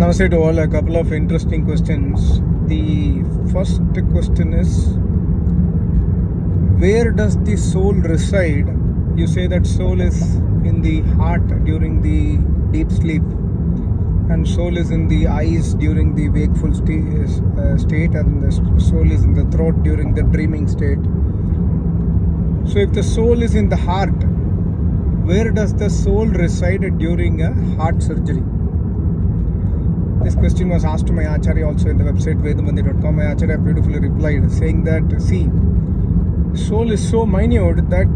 Namaste to all. A couple of interesting questions. The first question is, where does the soul reside? You say that soul is in the heart during the deep sleep, and soul is in the eyes during the wakeful state, and the soul is in the throat during the dreaming state. So if the soul is in the heart, where does the soul reside during a heart surgery? This question was asked to my Acharya also in the website vedamandi.com. My Acharya beautifully replied saying that, see, soul is so minute that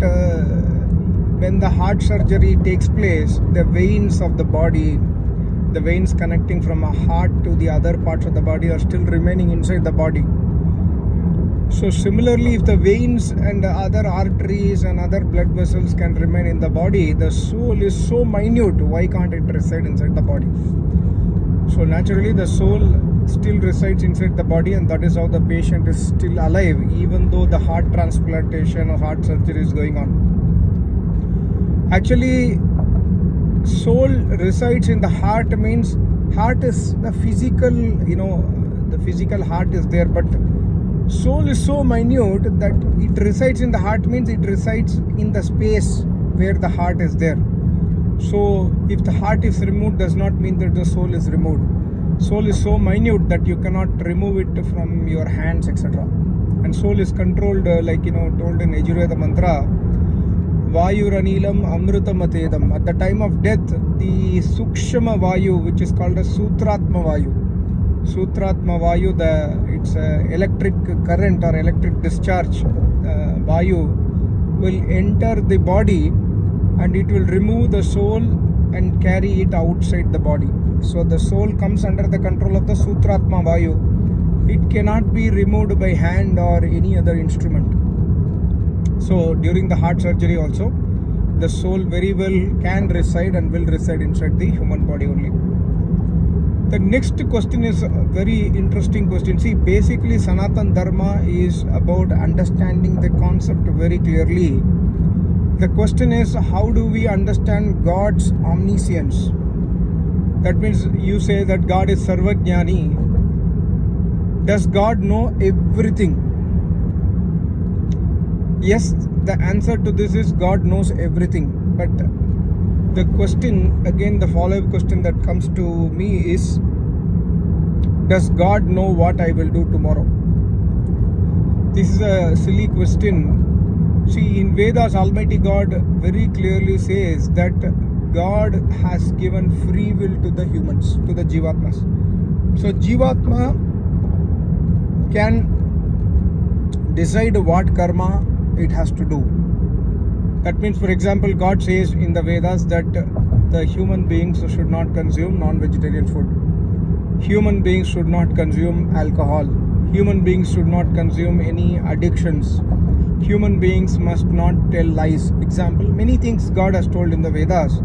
when the heart surgery takes place, the veins of the body, the veins connecting from a heart to the other parts of the body are still remaining inside the body. So similarly, if the veins and the other arteries and other blood vessels can remain in the body, the soul is so minute, why can't it reside inside the body? So naturally the soul still resides inside the body, and that is how the patient is still alive even though the heart transplantation or heart surgery is going on. Actually, soul resides in the heart means heart is the physical, the physical heart is there, but soul is so minute that it resides in the heart means it resides in the space where the heart is there. So if the heart is removed does not mean that the soul is removed. Soul is so minute that you cannot remove it from your hands, etc. And soul is controlled told in Yajurveda mantra, Vayuranilam Amrutamatedam. At the time of death, the Sukshama Vayu, which is called as Sutratma Vayu. Sutratma Vayu, it's electric current or electric discharge Vayu will enter the body, and it will remove the soul and carry it outside the body. So the soul comes under the control of the Sutratma Vayu. It cannot be removed by hand or any other instrument. So during the heart surgery also, the soul very well can reside and will reside inside the human body only. The next question is a very interesting question. See, basically Sanatan Dharma is about understanding the concept very clearly. The question is, how do we understand God's omniscience? That means you say that God is Sarvajnani. Does God know everything? Yes, the answer to this is God knows everything. But the question, again, the follow-up question that comes to me is, does God know what I will do tomorrow? This is a silly question. See, in Vedas, Almighty God very clearly says that God has given free will to the humans, to the Jivatmas. So Jivatma can decide what karma it has to do. That means, for example, God says in the Vedas that the human beings should not consume non-vegetarian food. Human beings should not consume alcohol. Human beings should not consume any addictions. Human beings must not tell lies. Example, many things God has told in the Vedas.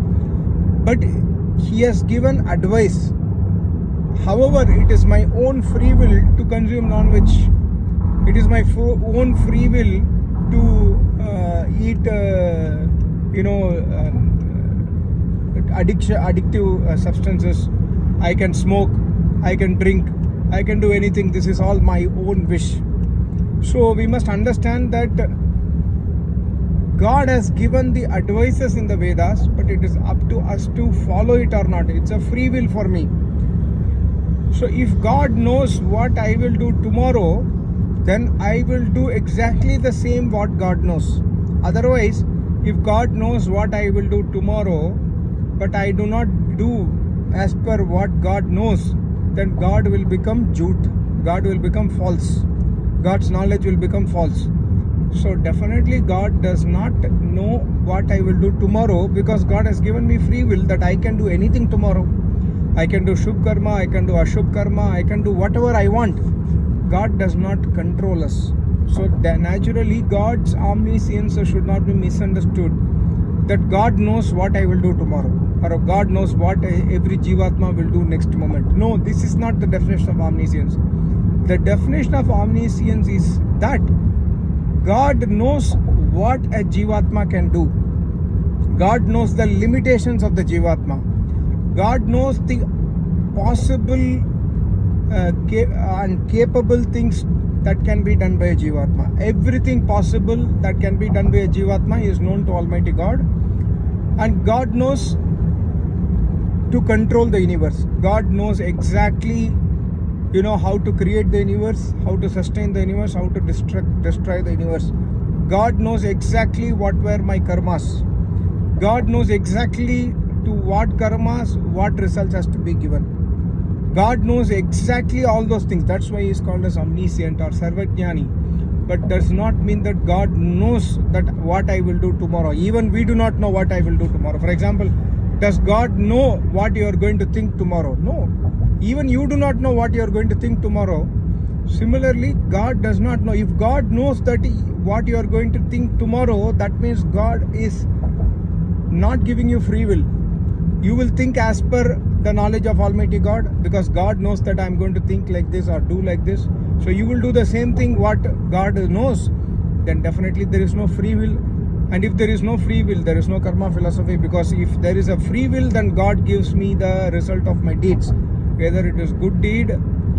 But He has given advice. However, it is my own free will to consume non-veg. It is my own free will to eat, addictive substances. I can smoke, I can drink, I can do anything. This is all my own wish. So we must understand that God has given the advices in the Vedas, but it is up to us to follow it or not. It's a free will for me. So if God knows what I will do tomorrow, then I will do exactly the same what God knows. Otherwise, if God knows what I will do tomorrow, but I do not do as per what God knows, then God will become jhoot. God will become false. God's knowledge will become false. So definitely God does not know what I will do tomorrow, because God has given me free will that I can do anything tomorrow. I can do Shubh Karma, I can do Ashubh Karma, I can do whatever I want. God does not control us. So naturally God's omniscience should not be misunderstood, that God knows what I will do tomorrow, or God knows what every Jivatma will do next moment. No, this is not the definition of omniscience. The definition of omniscience is that God knows what a Jivatma can do. God knows the limitations of the Jivatma. God knows the possible and capable things that can be done by a Jivatma. Everything possible that can be done by a Jivatma is known to Almighty God, and God knows to control the universe. God knows exactly, how to create the universe, how to sustain the universe, how to destroy the universe. God knows exactly what were my karmas. God knows exactly to what karmas, what results has to be given. God knows exactly all those things. That's why he is called as omniscient or sarvajnani. But does not mean that God knows that what I will do tomorrow. Even we do not know what I will do tomorrow. For example, does God know what you are going to think tomorrow? No. Even you do not know what you are going to think tomorrow. Similarly, God does not know. If God knows that what you are going to think tomorrow, that means God is not giving you free will. You will think as per the knowledge of Almighty God, because God knows that I am going to think like this or do like this. So you will do the same thing what God knows. Then definitely there is no free will. And if there is no free will, there is no karma philosophy, because if there is a free will, then God gives me the result of my deeds. Whether it is good deed,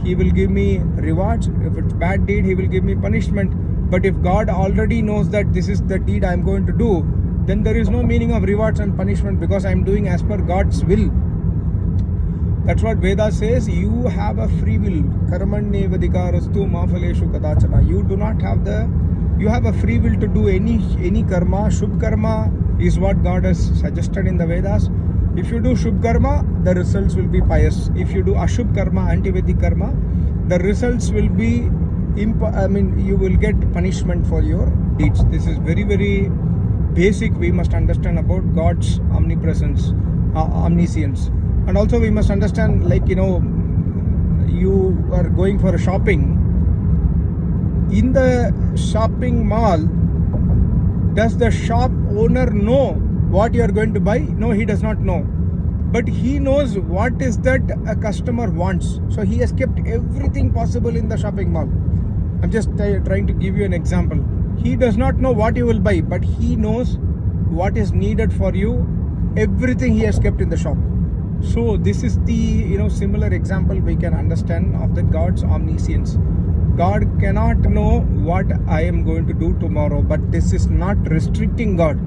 He will give me rewards. If it's bad deed, He will give me punishment. But if God already knows that this is the deed I am going to do, then there is no meaning of rewards and punishment, because I am doing as per God's will. That's what Veda says. You have a free will. Karmanyevadikarastu ma phaleshu kadachana. You have a free will to do any karma. Shubh karma is what God has suggested in the Vedas. If you do Shubh karma, the results will be pious. If you do Ashubh karma, anti-Vedic karma, the results will be, you will get punishment for your deeds. This is very, very basic. We must understand about God's omnipresence, omniscience. And also we must understand, you are going for a shopping. In the shopping mall, does the shop owner know what you are going to buy? No, he does not know. But he knows what is that a customer wants. So he has kept everything possible in the shopping mall. I'm just trying to give you an example. He does not know what you will buy, but he knows what is needed for you. Everything he has kept in the shop. So this is the similar example we can understand of the God's omniscience. God cannot know what I am going to do tomorrow, but this is not restricting God.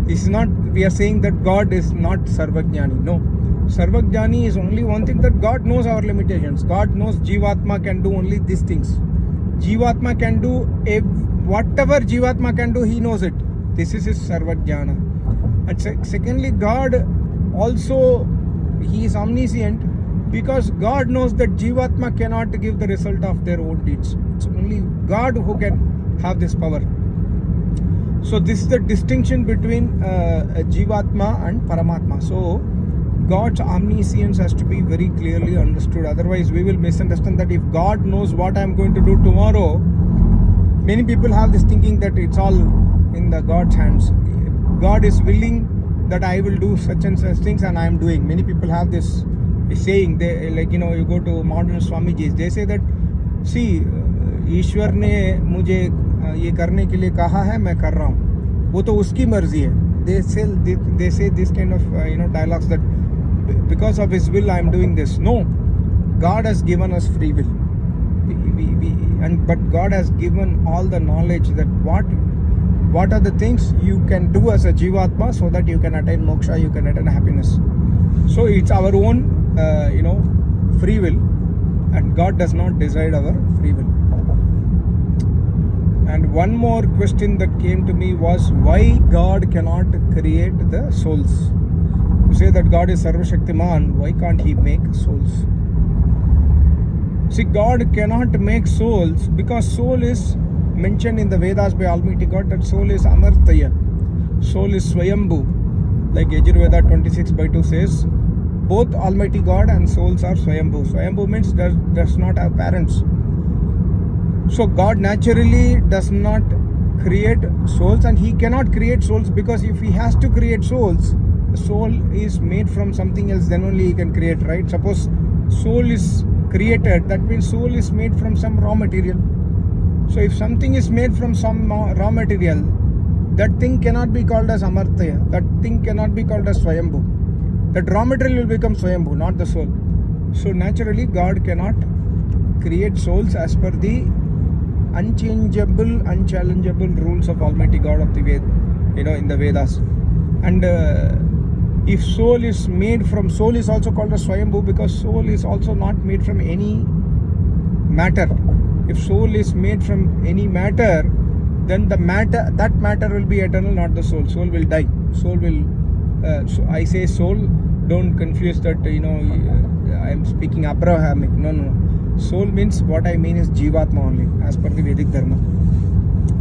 This is not, we are saying that God is not Sarvajnani. No. Sarvajnani is only one thing, that God knows our limitations. God knows Jivatma can do only these things. Jivatma can do whatever Jivatma can do, he knows it. This is his Sarvajnana. And secondly, God also, he is omniscient, because God knows that Jivatma cannot give the result of their own deeds. It's only God who can have this power. So this is the distinction between Jivatma and Paramatma. So God's omniscience has to be very clearly understood. Otherwise we will misunderstand that if God knows what I am going to do tomorrow, many people have this thinking that it's all in the God's hands. God is willing that I will do such and such things, and I am doing. Many people have this saying, they you go to modern Swamijis, they say that, see, ईश्वर ने मुझे ये करने के लिए कहा है, मैं कर रहा हूँ, वो तो उसकी मर्जी है. They say this kind of dialogues, that because of his will I am doing this. No, God has given us free will, but God has given all the knowledge that what are the things you can do as a Jivatma so that you can attain moksha, you can attain happiness. So it's our own free will, and God does not decide our free will. And one more question that came to me was, why God cannot create the souls? You say that God is Sarva Shaktiman, why can't he make souls? See, God cannot make souls because soul is mentioned in the Vedas by Almighty God, that soul is Amartya, soul is Swayambhu. Like Yajurveda 26/2 says, both Almighty God and souls are Swayambhu. Swayambhu means does not have parents. So God naturally does not create souls, and he cannot create souls, because if he has to create souls, the soul is made from something else, then only he can create, right? Suppose soul is created, that means soul is made from some raw material. So if something is made from some raw material, that thing cannot be called as Amartya, that thing cannot be called as Swayambhu. That raw material will become Swayambhu, not the soul. So naturally God cannot create souls as per the unchangeable, unchallengeable rules of Almighty God of the Ved, in the Vedas. And if soul is made from, soul is also called as Swayambhu because soul is also not made from any matter. If soul is made from any matter, then that matter will be eternal, not the soul. Soul will die. Soul will. So I say soul. Don't confuse that. I am speaking Abrahamic. No. Soul means, what I mean is Jivatma only, as per the Vedic Dharma.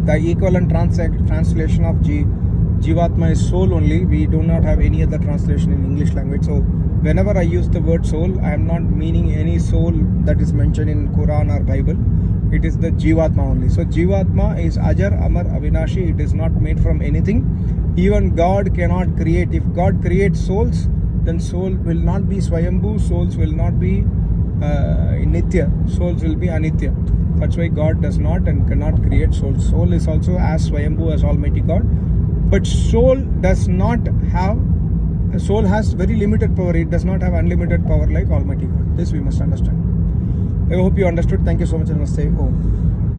The equivalent translation of Jivatma is soul only. We do not have any other translation in English language. So whenever I use the word soul, I am not meaning any soul that is mentioned in Quran or Bible. It is the Jivatma only. So Jivatma is Ajar, Amar, Avinashi. It is not made from anything. Even God cannot create. If God creates souls, then soul will not be Swayambhu. Souls will not be Nitya. Souls will be Anitya. That's why God does not and cannot create souls. Soul is also as Swayambhu as Almighty God. But soul does not have, soul has very limited power. It does not have unlimited power like Almighty God. This we must understand. I hope you understood. Thank you so much. Namaste. Om.